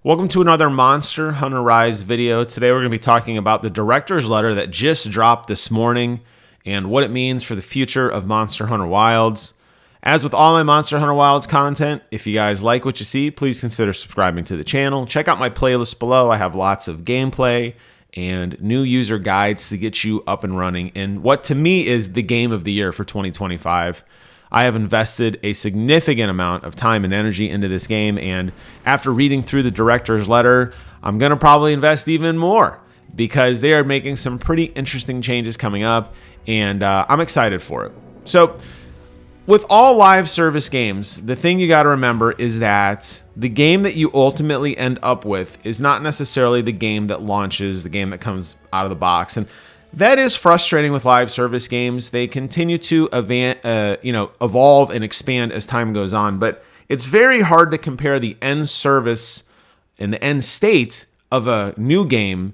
Welcome to another Monster Hunter Rise video. Today we're going to be talking about the director's letter that just dropped this morning and what it means for the future of Monster Hunter Wilds. As with all my Monster Hunter Wilds content, if you guys like what you see, please consider subscribing to the channel. Check out my playlist below. I have lots of gameplay and new user guides to get you up and running in what to me is the game of the year for 2025. I have invested a significant amount of time and energy into this game, and after reading through the director's letter, I'm going to probably invest even more because they are making some pretty interesting changes coming up, and I'm excited for it. So, with all live service games, the thing you got to remember is that the game that you ultimately end up with is not necessarily the game that launches, the game that comes out of the box, and that is frustrating with live service games. They continue to evolve and expand as time goes on, but it's very hard to compare the end service and the end state of a new game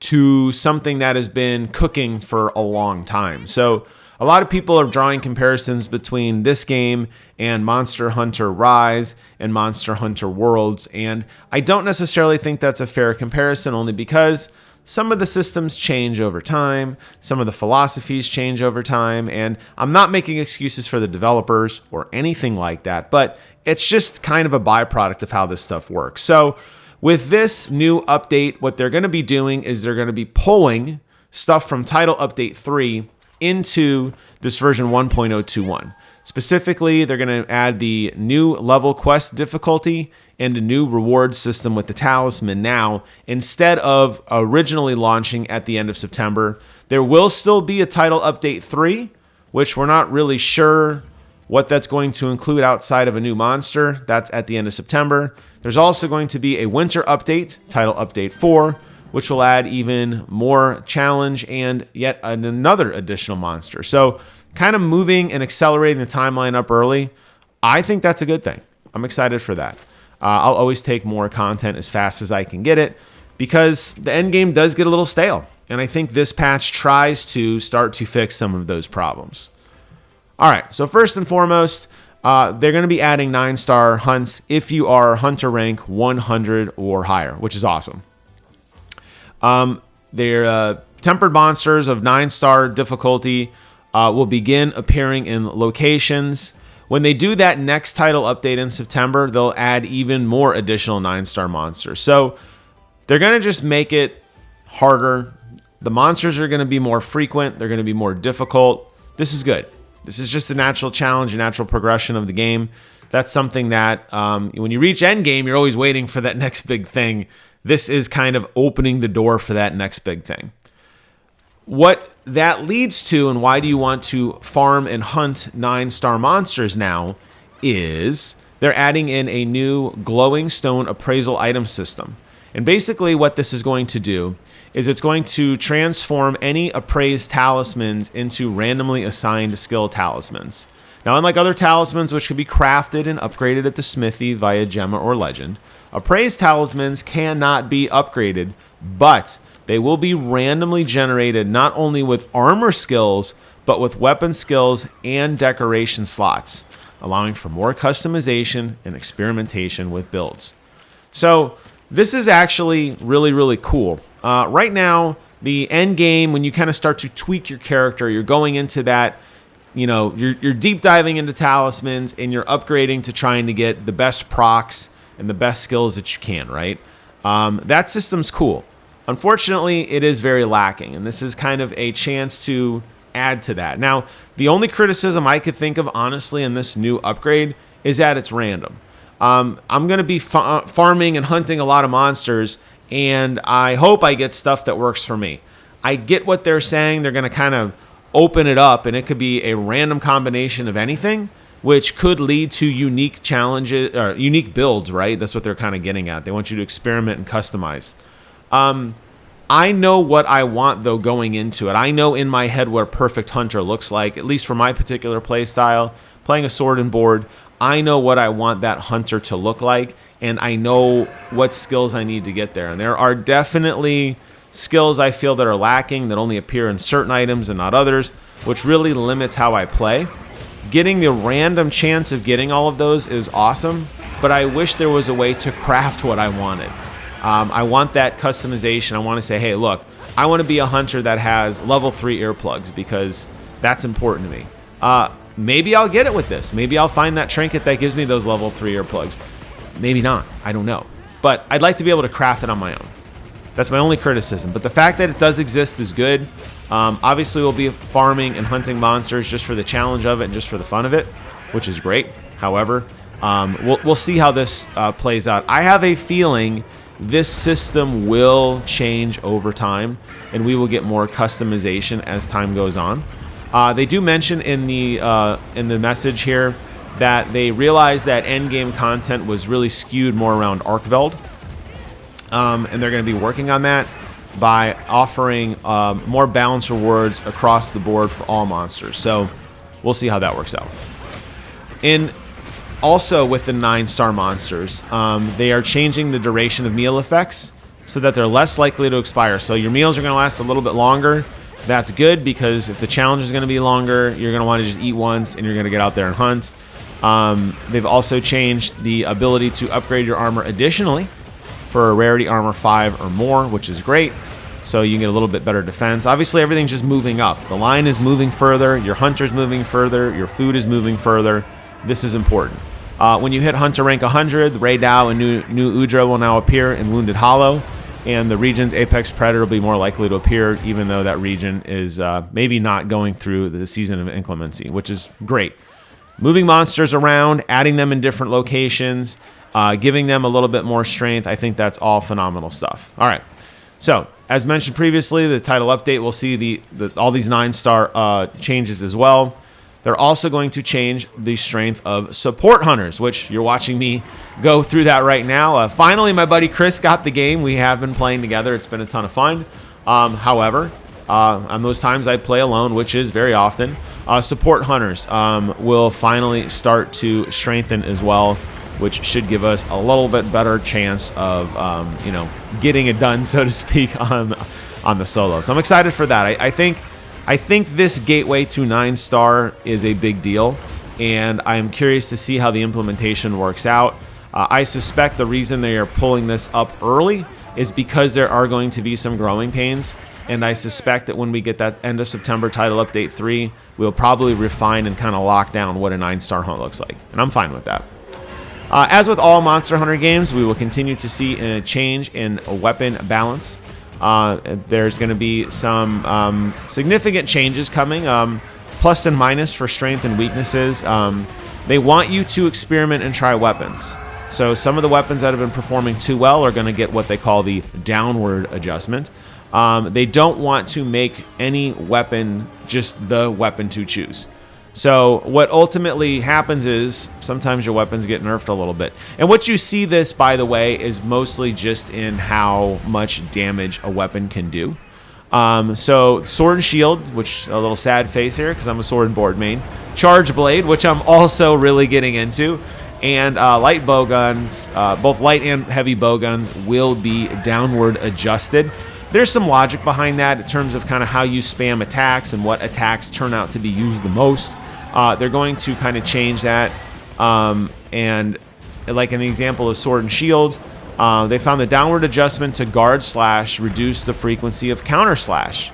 to something that has been cooking for a long time. So a lot of people are drawing comparisons between this game and Monster Hunter Rise and Monster Hunter Worlds, and I don't necessarily think that's a fair comparison, only because some of the systems change over time, some of the philosophies change over time, and I'm not making excuses for the developers or anything like that, but it's just kind of a byproduct of how this stuff works. So with this new update, what they're going to be doing is they're going to be pulling stuff from Title Update 3 into this version 1.021. Specifically, they're going to add the new level quest difficulty and a new reward system with the talisman now, instead of originally launching at the end of September. There will still be a Title Update 3, which we're not really sure what that's going to include outside of a new monster. That's at the end of September. There's also going to be a winter update, Title Update 4, which will add even more challenge and yet another additional monster. So kind of moving and accelerating the timeline up early, I think that's a good thing. I'm excited for that. I'll always take more content as fast as I can get it because the end game does get a little stale. And I think this patch tries to start to fix some of those problems. All right, so first and foremost, they're going to be adding 9-star hunts if you are hunter rank 100 or higher, which is awesome. Their tempered monsters of 9-star difficulty will begin appearing in locations. When they do that next title update in September, they'll add even more additional 9-star monsters. So they're going to just make it harder. The monsters are going to be more frequent. They're going to be more difficult. This is good. This is just a natural challenge, a natural progression of the game. That's something that when you reach end game, you're always waiting for that next big thing. This is kind of opening the door for that next big thing. What that leads to, and why do you want to farm and hunt 9-star monsters now, is they're adding in a new glowing stone appraisal item system. And basically what this is going to do is it's going to transform any appraised talismans into randomly assigned skill talismans. Now, unlike other talismans which can be crafted and upgraded at the smithy via gemma or legend, appraised talismans cannot be upgraded, but they will be randomly generated not only with armor skills, but with weapon skills and decoration slots, allowing for more customization and experimentation with builds. So this is actually really, really cool. Right now, the end game, when you kind of start to tweak your character, you're going into that, you're deep diving into talismans and you're upgrading to trying to get the best procs and the best skills that you can, right? That system's cool. Unfortunately, it is very lacking, and this is kind of a chance to add to that. Now, the only criticism I could think of, honestly, in this new upgrade is that it's random. I'm going to be farming and hunting a lot of monsters, and I hope I get stuff that works for me. I get what they're saying. They're going to kind of open it up, and it could be a random combination of anything, which could lead to unique challenges or unique builds, right? That's what they're kind of getting at. They want you to experiment and customize. I know what I want, though, going into it. I know in my head what a perfect hunter looks like, at least for my particular play style. Playing a sword and board, I know what I want that hunter to look like, and I know what skills I need to get there. And there are definitely skills I feel that are lacking that only appear in certain items and not others, which really limits how I play. Getting the random chance of getting all of those is awesome, but I wish there was a way to craft what I wanted. I want that customization. I want to say, hey, look, I want to be a hunter that has level 3 earplugs because that's important to me. Maybe I'll get it with this. Maybe I'll find that trinket that gives me those level 3 earplugs. Maybe not. I don't know. But I'd like to be able to craft it on my own. That's my only criticism. But the fact that it does exist is good. Obviously, we'll be farming and hunting monsters just for the challenge of it and just for the fun of it, which is great. However, we'll see how this plays out. I have a feeling this system will change over time, and we will get more customization as time goes on. They do mention in the message here that they realized that endgame content was really skewed more around Arkveld, and they're going to be working on that by offering more balanced rewards across the board for all monsters. So we'll see how that works out. Also with the 9-star monsters, they are changing the duration of meal effects so that they're less likely to expire. So your meals are going to last a little bit longer. That's good because if the challenge is going to be longer, you're going to want to just eat once and you're going to get out there and hunt. They've also changed the ability to upgrade your armor additionally for a rarity armor 5 or more, which is great. So you can get a little bit better defense. Obviously, everything's just moving up. The line is moving further. Your hunter's moving further. Your food is moving further. This is important. When you hit Hunter rank 100, the Ray Dow and new Udra will now appear in Wounded Hollow, and the region's Apex Predator will be more likely to appear, even though that region is maybe not going through the Season of Inclemency, which is great. Moving monsters around, adding them in different locations, giving them a little bit more strength, I think that's all phenomenal stuff. All right, so as mentioned previously, the title update will see all these 9-star changes as well. They're also going to change the strength of support hunters, which you're watching me go through that right now. Finally, my buddy Chris got the game. We have been playing together. It's been a ton of fun. However, on those times I play alone, which is very often, support hunters will finally start to strengthen as well, which should give us a little bit better chance of getting it done, so to speak, on the solo. So I'm excited for that. I think this gateway to 9-star is a big deal, and I'm curious to see how the implementation works out. I suspect the reason they are pulling this up early is because there are going to be some growing pains, and I suspect that when we get that end of September title update 3, we'll probably refine and kind of lock down what a 9-star hunt looks like, and I'm fine with that. As with all Monster Hunter games, we will continue to see a change in weapon balance. There's going to be some significant changes coming, plus and minus for strength and weaknesses. They want you to experiment and try weapons. So some of the weapons that have been performing too well are going to get what they call the downward adjustment. They don't want to make any weapon just the weapon to choose. So what ultimately happens is sometimes your weapons get nerfed a little bit. And what you see this, by the way, is mostly just in how much damage a weapon can do. So Sword and Shield, which a little sad face here because I'm a Sword and Board main. Charge Blade, which I'm also really getting into. And light bow guns, both light and heavy bow guns, will be downward adjusted. There's some logic behind that in terms of kind of how you spam attacks and what attacks turn out to be used the most. They're going to kind of change that. And like in the example of Sword and Shield, they found the downward adjustment to guard slash reduce the frequency of counter slash.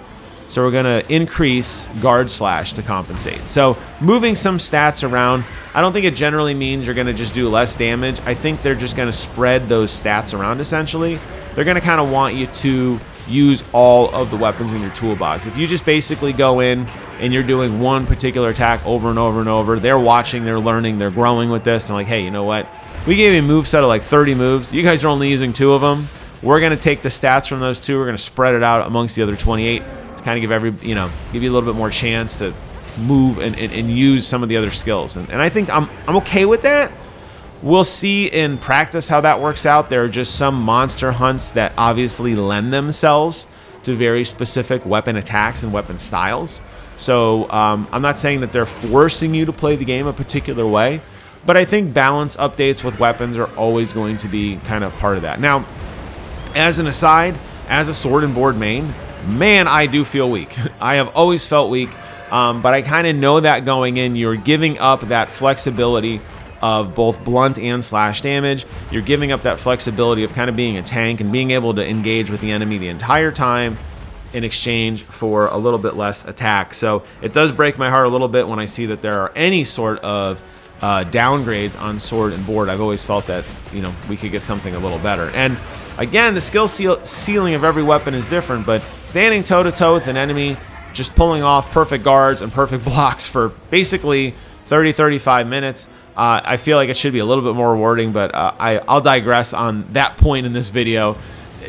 So we're going to increase guard slash to compensate. So moving some stats around, I don't think it generally means you're going to just do less damage. I think they're just going to spread those stats around essentially. They're going to kind of want you to use all of the weapons in your toolbox. If you just basically go in and you're doing one particular attack over and over and over, they're watching, they're learning, they're growing with this, and like, hey, you know what? We gave you a move set of like 30 moves. You guys are only using 2 of them. We're going to take the stats from those 2. We're going to spread it out amongst the other 28 to kind of give you a little bit more chance to move and use some of the other skills. And I think I'm okay with that. We'll see in practice how that works out. There are just some monster hunts that obviously lend themselves to very specific weapon attacks and weapon styles. So I'm not saying that they're forcing you to play the game a particular way, but I think balance updates with weapons are always going to be kind of part of that. Now, as an aside, as a Sword and Board main, man, I do feel weak. I have always felt weak, but I kind of know that going in, you're giving up that flexibility of both blunt and slash damage. You're giving up that flexibility of kind of being a tank and being able to engage with the enemy the entire time in exchange for a little bit less attack. So it does break my heart a little bit when I see that there are any sort of downgrades on sword and board. I've always felt that, you know, we could get something a little better. And again, the skill ceiling of every weapon is different, but standing toe-to-toe with an enemy, just pulling off perfect guards and perfect blocks for basically 30-35 minutes, I feel like it should be a little bit more rewarding, but I'll digress on that point in this video,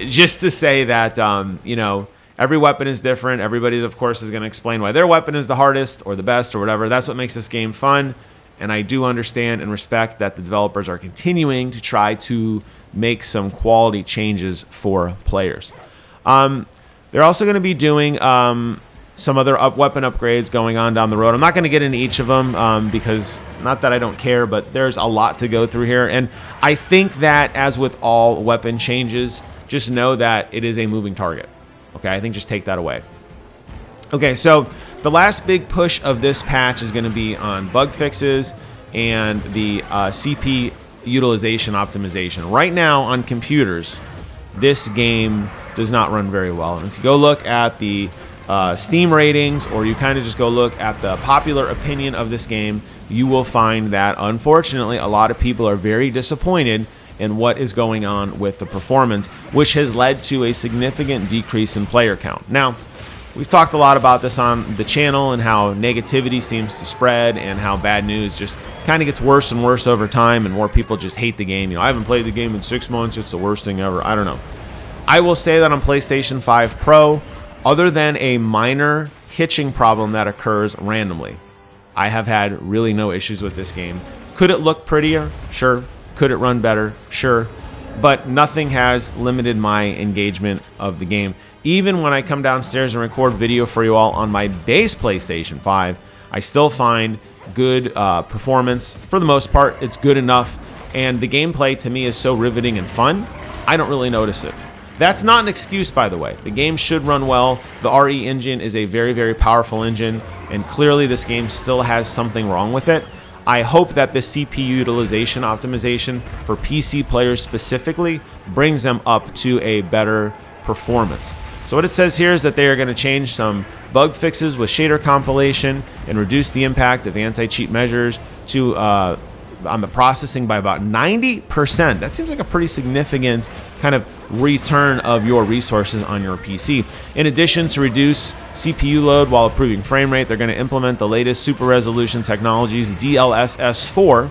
just to say that, you know, every weapon is different. Everybody, of course, is going to explain why their weapon is the hardest or the best or whatever. That's what makes this game fun, and I do understand and respect that the developers are continuing to try to make some quality changes for players. They're also going to be doing some other weapon upgrades going on down the road. I'm not going to get into each of them because, not that I don't care, but there's a lot to go through here. And I think that, as with all weapon changes, just know that it is a moving target. Okay, I think just take that away. Okay, so the last big push of this patch is going to be on bug fixes and the CP utilization optimization. Right now on computers, this game does not run very well. And if you go look at the Steam ratings, or you kind of just go look at the popular opinion of this game, you will find that, unfortunately, a lot of people are very disappointed in what is going on with the performance, which has led to a significant decrease in player count. Now, we've talked a lot about this on the channel and how negativity seems to spread and how bad news just kind of gets worse and worse over time, and more people just hate the game. You know, I haven't played the game in 6 months. It's the worst thing ever. I don't know. I will say that on PlayStation 5 Pro, other than a minor hitching problem that occurs randomly, I have had really no issues with this game. Could it look prettier? Sure. Could it run better? Sure. But nothing has limited my engagement of the game. Even when I come downstairs and record video for you all on my base PlayStation 5, I still find good performance. For the most part, it's good enough. And the gameplay to me is so riveting and fun, I don't really notice it. That's not an excuse, by the way. The game should run well. The RE engine is a very, very powerful engine, and clearly this game still has something wrong with it. I hope that the CPU utilization optimization for PC players specifically brings them up to a better performance. So what it says here is that they are going to change some bug fixes with shader compilation and reduce the impact of anti-cheat measures to on the processing by about 90%. That seems like a pretty significant kind of return of your resources on your PC. In addition to reduce CPU load while improving frame rate, they're going to implement the latest super resolution technologies, DLSS4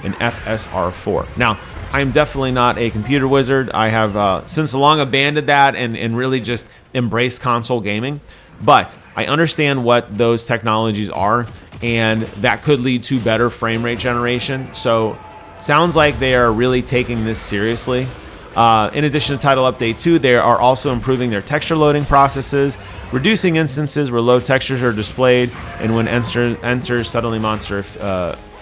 and FSR4. Now, I'm definitely not a computer wizard. I have since long abandoned that and really just embraced console gaming. But I understand what those technologies are, and that could lead to better frame rate generation. So sounds like they are really taking this seriously. In addition to Title Update 2, they are also improving their texture loading processes, reducing instances where low textures are displayed, and when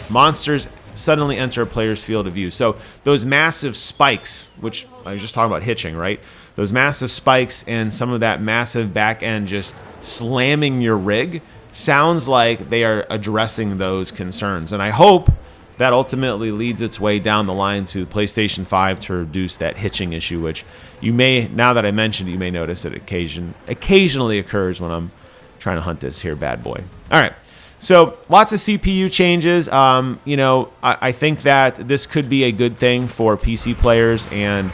monsters suddenly enter a player's field of view. So those massive spikes, which I was just talking about hitching, right? Those massive spikes and some of that massive back end just slamming your rig, sounds like they are addressing those concerns. And I hope that ultimately leads its way down the line to PlayStation 5 to reduce that hitching issue, which you may, now that I mentioned it, you may notice it occasionally occurs when I'm trying to hunt this here bad boy. All right. So lots of CPU changes. You know, I think that this could be a good thing for PC players, and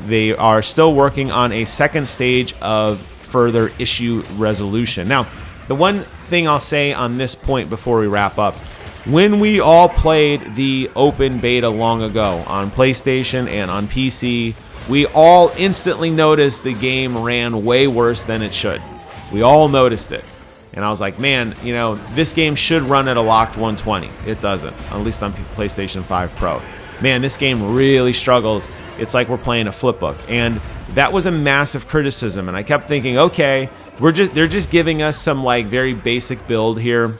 they are still working on a second stage of further issue resolution. Now, the one thing I'll say on this point before we wrap up, when we all played the open beta long ago on PlayStation and on PC, we all instantly noticed the game ran way worse than it should. We all noticed it. And I was like, man, you know, this game should run at a locked 120. It doesn't, at least on PlayStation 5 Pro. Man, this game really struggles. It's like we're playing a flipbook. And that was a massive criticism. And I kept thinking, okay, they're just giving us some like very basic build here.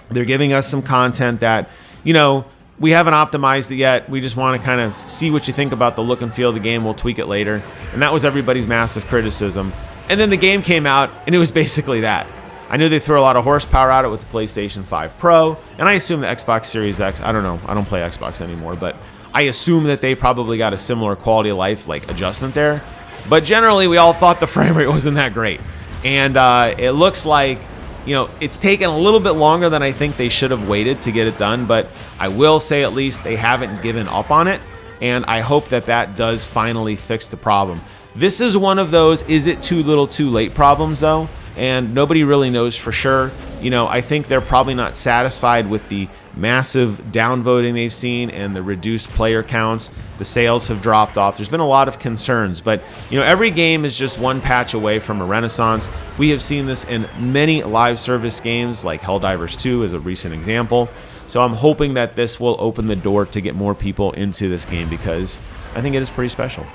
They're giving us some content that, you know, we haven't optimized it yet. We just want to kind of see what you think about the look and feel of the game. We'll tweak it later. And that was everybody's massive criticism. And then the game came out, and it was basically that. I knew they threw a lot of horsepower at it with the PlayStation 5 Pro, and I assume the Xbox Series X, I don't know, I don't play Xbox anymore, but I assume that they probably got a similar quality of life like adjustment there. But generally, we all thought the frame rate wasn't that great. And it looks like, you know, it's taken a little bit longer than I think they should have waited to get it done, but I will say at least they haven't given up on it, and I hope that that does finally fix the problem. This is one of those is it too little too late problems though, and nobody really knows for sure. You know, I think they're probably not satisfied with the massive downvoting they've seen and the reduced player counts. The sales have dropped off. There's been a lot of concerns, but you know, every game is just one patch away from a renaissance. We have seen this in many live service games like Helldivers 2 is a recent example. So I'm hoping that this will open the door to get more people into this game because I think it is pretty special.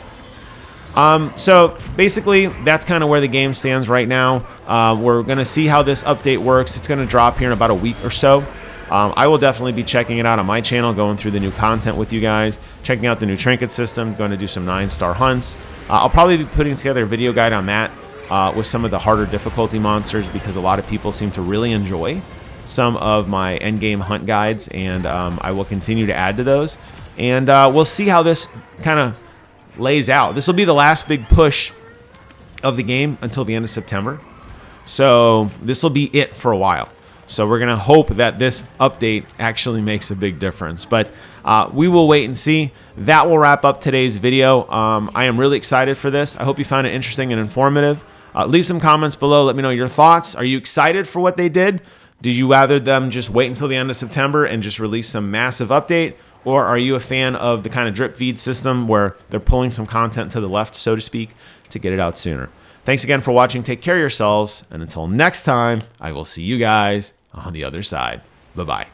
So basically, that's kind of where the game stands right now. We're going to see how this update works. It's going to drop here in about a week or so. I will definitely be checking it out on my channel, going through the new content with you guys, checking out the new trinket system, going to do some 9-star hunts. I'll probably be putting together a video guide on that with some of the harder difficulty monsters because a lot of people seem to really enjoy some of my endgame hunt guides, and I will continue to add to those. And we'll see how this kind of lays out. This will be the last big push of the game until the end of September. So this will be it for a while. So we're going to hope that this update actually makes a big difference. But we will wait and see. That will wrap up today's video. I am really excited for this. I hope you found it interesting and informative. Leave some comments below. Let me know your thoughts. Are you excited for what they did? Did you rather them just wait until the end of September and just release some massive update? Or are you a fan of the kind of drip feed system where they're pulling some content to the left, so to speak, to get it out sooner? Thanks again for watching. Take care of yourselves. And until next time, I will see you guys on the other side. Bye-bye.